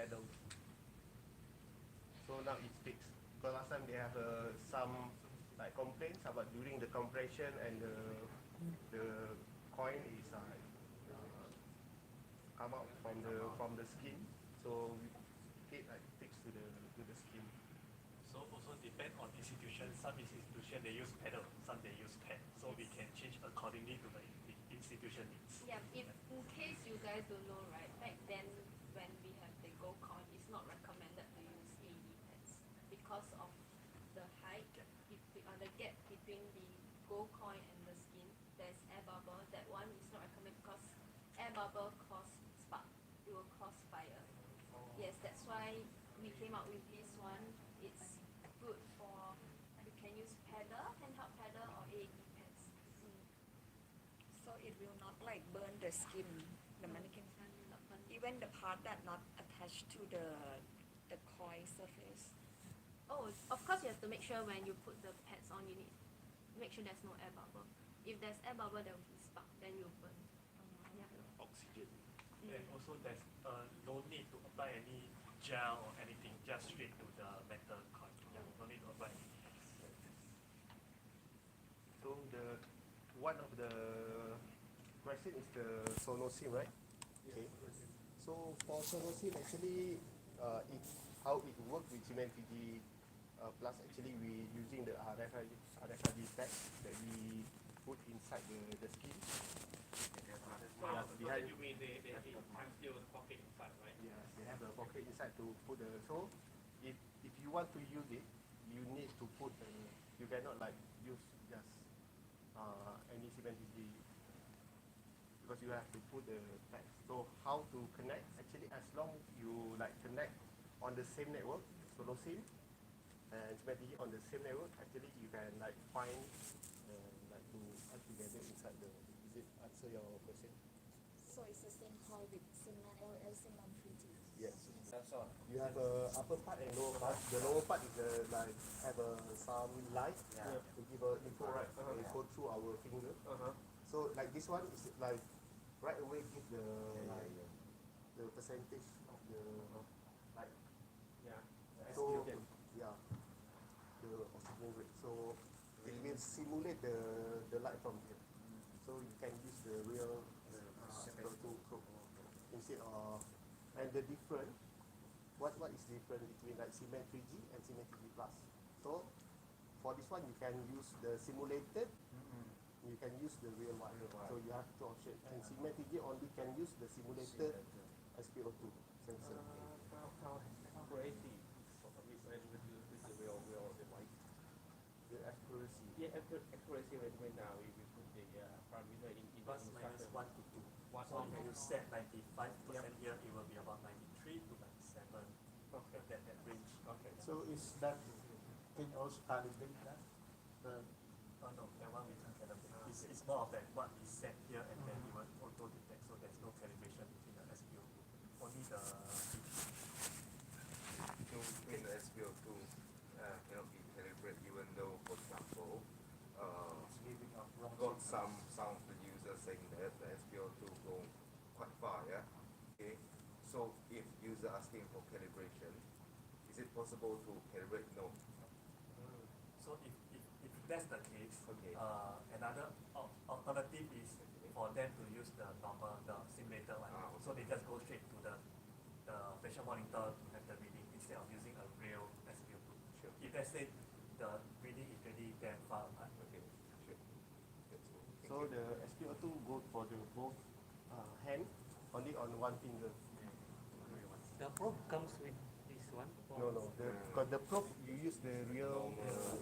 pedal. So now it's fixed. Because last time they have some like complaints about during the compression and the coin is come out from the skin. So we get like fixed to the skin. So also depend on institution. Some institution they use pedal, some they use pad. So we can change accordingly to the institution needs. Yeah, if in case you guys don't know, right, back then when we have the gold coin, it's not recommended to use AED pads because of the height, on the gap between the gold coin and the skin, there's air bubble. That one is not recommended because air bubble cause spark, it will cause fire. Yes, that's why we came up with this one. It's good for, you can use paddle, handheld paddle or AED pads. So it will not like burn the skin, the mannequin. Even the part that not attached to the coin surface. Oh, of course you have to make sure when you put the pads on, you need make sure there's no air bubble. If there's air bubble, there will be spark, then you'll burn. Yeah. Oxygen. And also there's no need to apply any gel or anything, just straight to the metal coin. Yeah, no need to apply. So one of the question is the SonoSIM, right? Okay. So for SonoSIM, actually, how it works with Cement3D Plus, actually we using the RFID tag that we put inside the skin. Behind you mean they have still a pocket inside, right? Yeah, they have a pocket inside to put the. So if you want to use it, you need to put you cannot like use just any Cement3D because you have to put the tag. So how to connect? Actually, as long you like connect on the same network, SonoSIM and Cement3D on the same network, actually you can like find like to add together inside the. Is it answer your question? So it's the same coin with Simon LL Simon 3D. Yes. You have a upper part and lower part. The lower part is like have some light to give a info, right? It go through our finger. So like this one is like right away give the like the percentage of the light. So yeah, the oxygen rate. So it will simulate the light from here. So you can use the real to probe instead of and the difference. What is different between like Cement3D and Cement3D Plus? So for this one you can use the simulated, you can use the real one. So you have two options. And Cement3D only can use the simulated SpO2 sensor. How crazy with the real device? The accuracy. Yeah, accuracy when we put the parameter in Plus minus 1 to 2. So if you set 95% here, it will be about 93 to 97. Okay. That range. Okay. So is that can also calibrate that? Oh no, that one we can't calibrate. It's more of that what is set here and then it will auto detect. So there's no calibration between the SPO. Only the So between the SPO2 cannot be calibrated even though, for example, giving up wrong. got some of the users saying that the SPO2 go quite far, yeah? Okay. So if user asking for calibration, is it possible to calibrate? No. So if that's the case, Okay. Another alternative is for them to use the normal, the simulator one. Okay. So they just go straight to the pressure monitor to have the reading instead of using a real SpO2. Sure. If let's say the reading is really damn far apart. Okay. Sure. That's all. So the SpO2 go for the both hand, only on one finger. The probe comes with this one? No. Because the probe you use the real.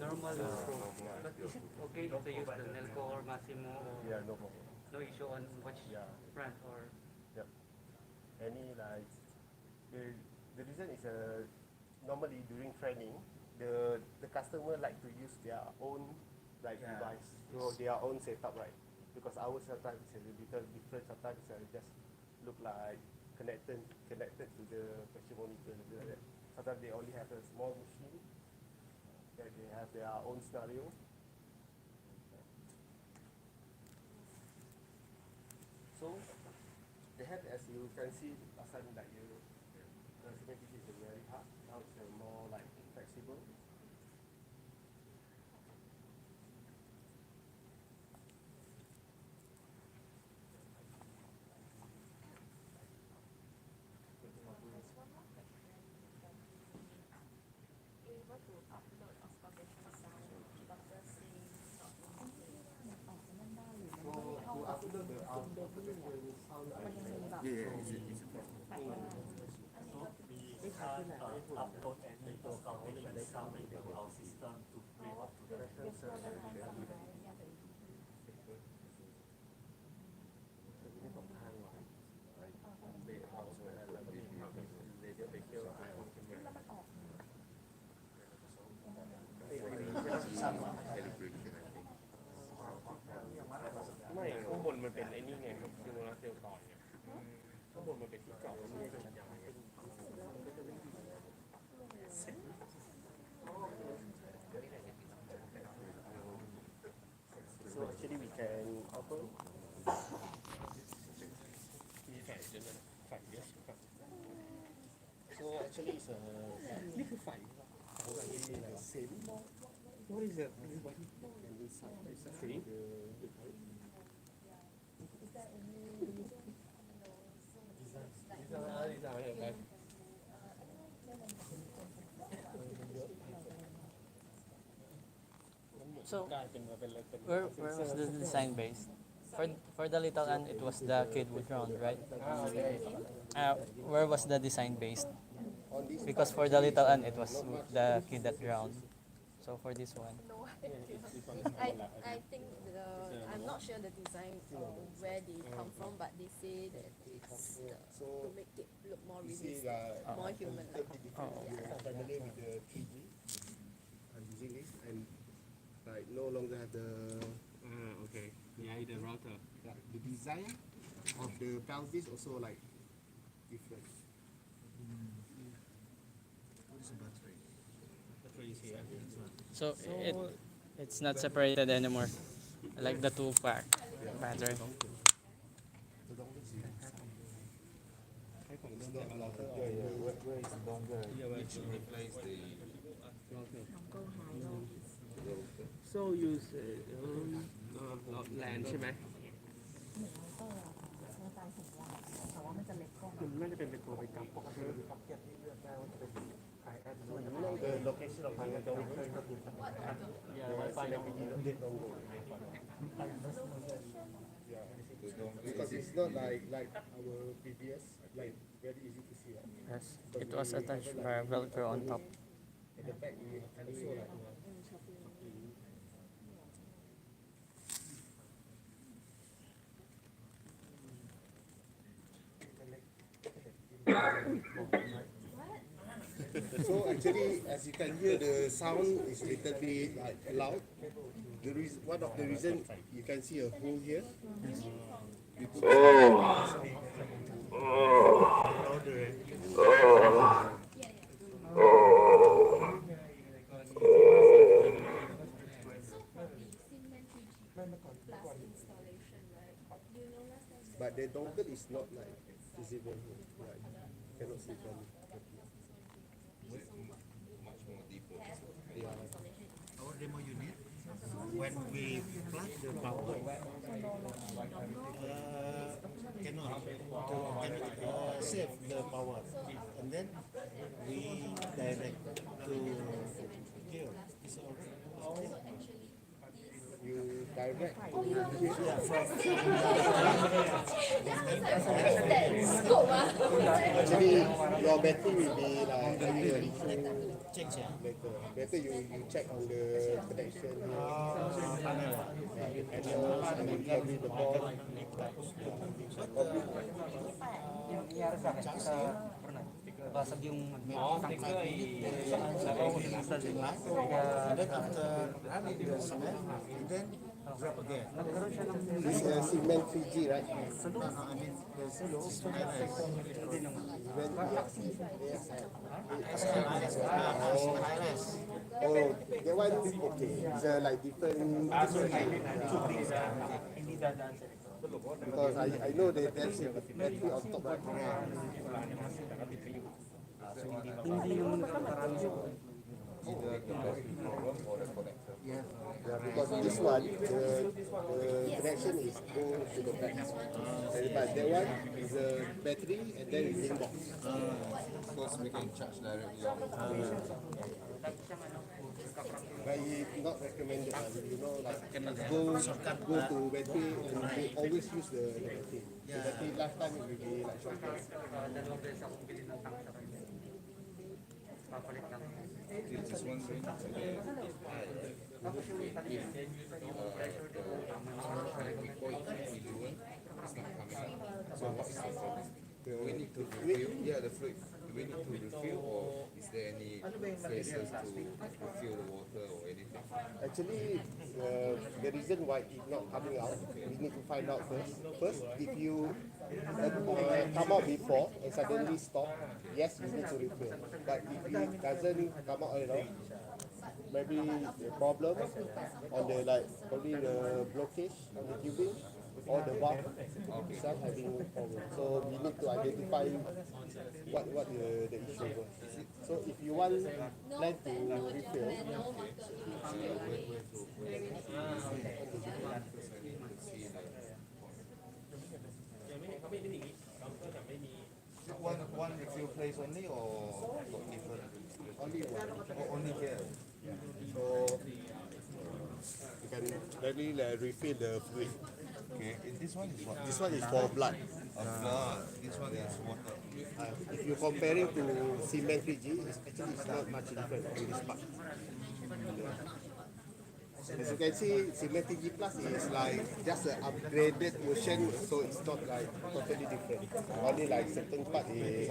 Normal probe. Yeah. But is it okay to use the Nelco or Massimo or Yeah, no problem. no issue on which Yeah. brand or? Yep. Any like the reason is normally during training the customer like to use their own like device, so their own setup, right? Because our setup is a little different. Sometimes just look like connected to the pressure monitor like that. Sometimes they only have a small machine that they have their own scenario. So they have, as you can see last time, like you we can't upload any local patient sound into our system to bring up to the calibration I think ไม่ข้างบนมันเป็นไอ้นี่ไงครับคือโซลาร์เซลล์ต่อเนี่ยข้างบนมันเป็นที่เจาะมันไม่ได้เป็นสัญญาณไง So actually we can open มีแสงจนมันไฟเยอะครับ so actually it's a นี่คือไฟ same What is it? Tree? ดีไซน์เหรอครับ So กลายเป็นมาเป็นอะไรเป็น where was the design based? For the little ant, it was the kid would drown, right? Where was the design based? On this Because for the little ant, it was the kid that drowned. So for this one, I think I'm not sure the design where they come from, but they say that it's to make it look more you see realistic, more human. 30 different familiar with the 3G. I'm using this and like no longer have the โอเคย้าย the router the design of the pelvis also like different. What is the battery? battery is here so it's not separated anymore, like the 2-pack battery. ให้ของ It's เรื่อง not เดียว a router. Where is longer? which replace the so use land ใช่ไหมมันไม่ได้เป็นตัวไปกลับปกติ the location of the dongle yeah Wi-Fi Because it's not like our previous, like very easy to see. Right? Yes, it was attached by Velcro on top. At the back, we also like. So actually, as you can hear, the sound is little bit like loud. One of the reason you can see a hole here. We put So for the cement 3G plus installation, right? Do you know last time? But the dongle is not like visible here. Like, cannot see from. much more deeper Our demo unit, when we plug the power, cannot save the power, and then we direct to here. So You direct. Actually, your battery will be like having a issue change here. later. Better you check on the connection here. The panels and then probably the board. Basag yung And then after running the cement, and then drop again. This is a cement 3G, right? I mean, there's Oh, that one okay. It's like different. Because I know that there's a battery on top, right? Yeah, because this one, the connection is go to the back. But that one is a battery and then it's in box. because we can charge directly on But it's not recommended, you know, like go to battery and they always use the battery. The battery last time it will be like shortcut. Just wondering so what is the problem? Do we need to refill? Yeah, the fluid. Do we need to refill, or is there any places to refill the water or anything? Actually, the reason why it's not coming out, we need to find out first. First, if you come out before and suddenly stop, yes, you need to refill. But if it doesn't come out at all, maybe the problem on the probably the blockage on the tubing or the valve itself having problem. So we need to identify what the issue was. So if you want plan to refill, One refill place only, or different? only one. Oh, only here. So you can really refill the fluid. Okay. This one is what? This one is for blood. Blood. This one is water. If you're comparing to cement 3G, it's not much different on this part. As you can see, cement 3G Plus is like just an upgraded version, so it's not like totally different. Only like certain part is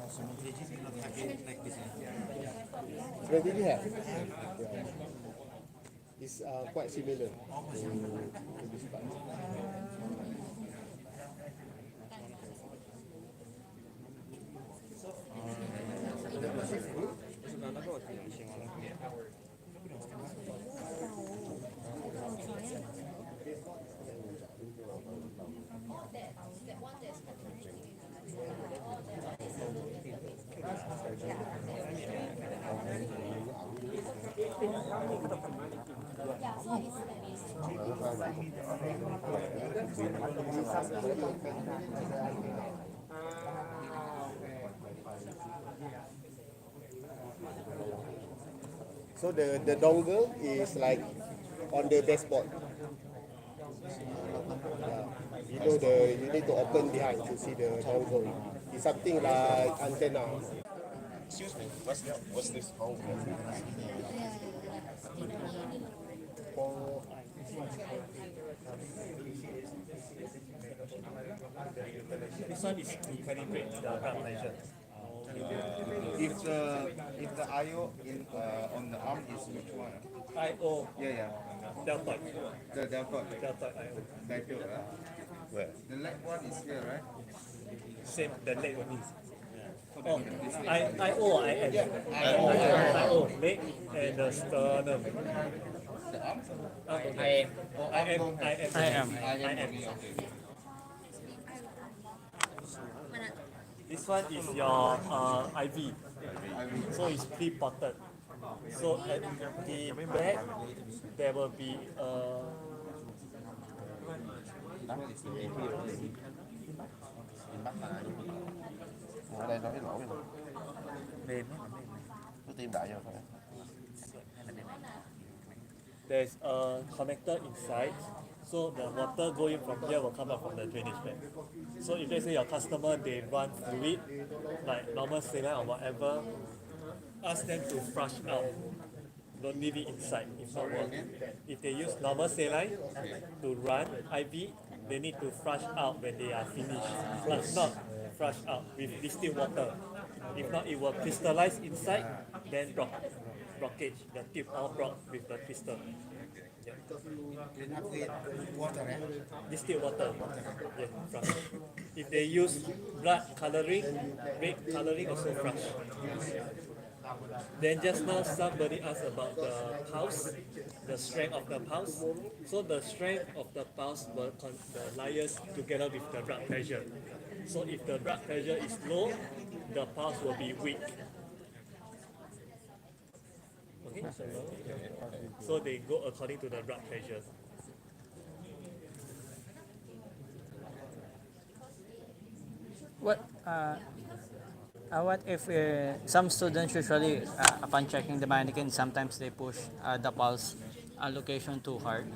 Cement 3G do not have it like this. Cement 3G have. Yeah. It's quite similar to this part. So the dongle is like on the dashboard. You know you need to open behind to see the dongle. It's something like antenna. Excuse me, what's this hole? This one is to calibrate the blood pressure. If the IO in on the arm is which one? IO Yeah. deltoid. The deltoid. Deltoid IO. Deltoid, Where? The leg one is here, right? Same, the leg only. Oh, IO or IM? IO, leg and the sternum. The arm? IM. This one is your IV. So it's pre-potted. So at the back, there will be Ở đây nó cái lỗ này. name. Cứ tiêm đại vô thôi. There's a connector inside, so the water going from here will come out from the drainage bag. So if let's say your customer they run fluid, like normal saline or whatever, ask them to flush out. Don't leave it inside, if not work. If they use normal saline to run IV, they need to flush out when they are finished. But not flush out with distilled water. If not, it will crystallize inside, then blockage. The tube all blocked with the crystal. Clean up with water, eh? Distilled water. Yeah, flush. If they use blood coloring, red coloring also flush. Then just now somebody asked about the pulse, the strength of the pulse. So the strength of the pulse will liaise together with the blood pressure. So if the blood pressure is low, the pulse will be weak. Okay, so they go according to the blood pressure. What What if some students usually, upon checking the mannequin, sometimes they push the pulse allocation too hard?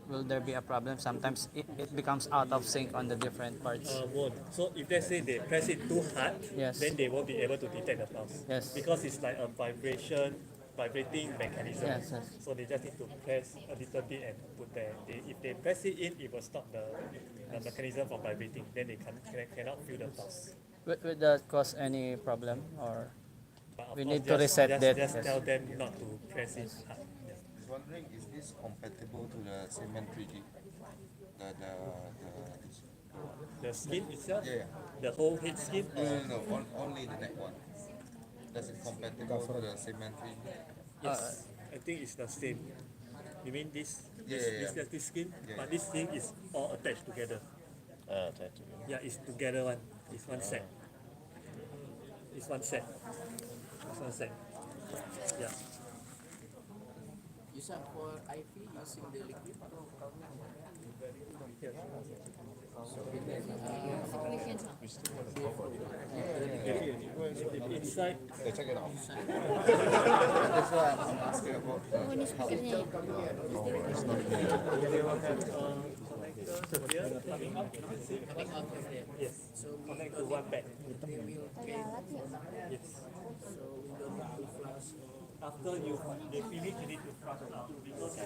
Will there be a problem? Sometimes it becomes out of sync on the different parts. Won't. So if they say they press it too hard, Yes. then they won't be able to detect the pulse. Yes. Because it's like a vibrating mechanism. Yes, yes. So they just need to press a little bit and put there. If they press it in, it will stop the mechanism from vibrating. Then they cannot feel the pulse. Will that cause any problem, or But of we course, need to reset that? Just Yes. tell them not to press it hard. Yeah. I was wondering, is this compatible to the Siemens 3G? This, The skin itself, yeah, the whole head skin, no, only the neck one. Does it compatible to the Siemens 3G? yes, I think it's the same. You mean this? This skin, Yeah, but this thing is all attached together. Yeah, it's together one. It's one set. It's one set. It's one set. Yeah. You said for IV using the liquid. Inside. Check it out. That's why I'm asking about Oh, ini speakernya. Here, coming up. Yes. So we Connect to one back. they will Kayak alat ya. Yes. so we don't need to flush. After they finish, you need to flush out because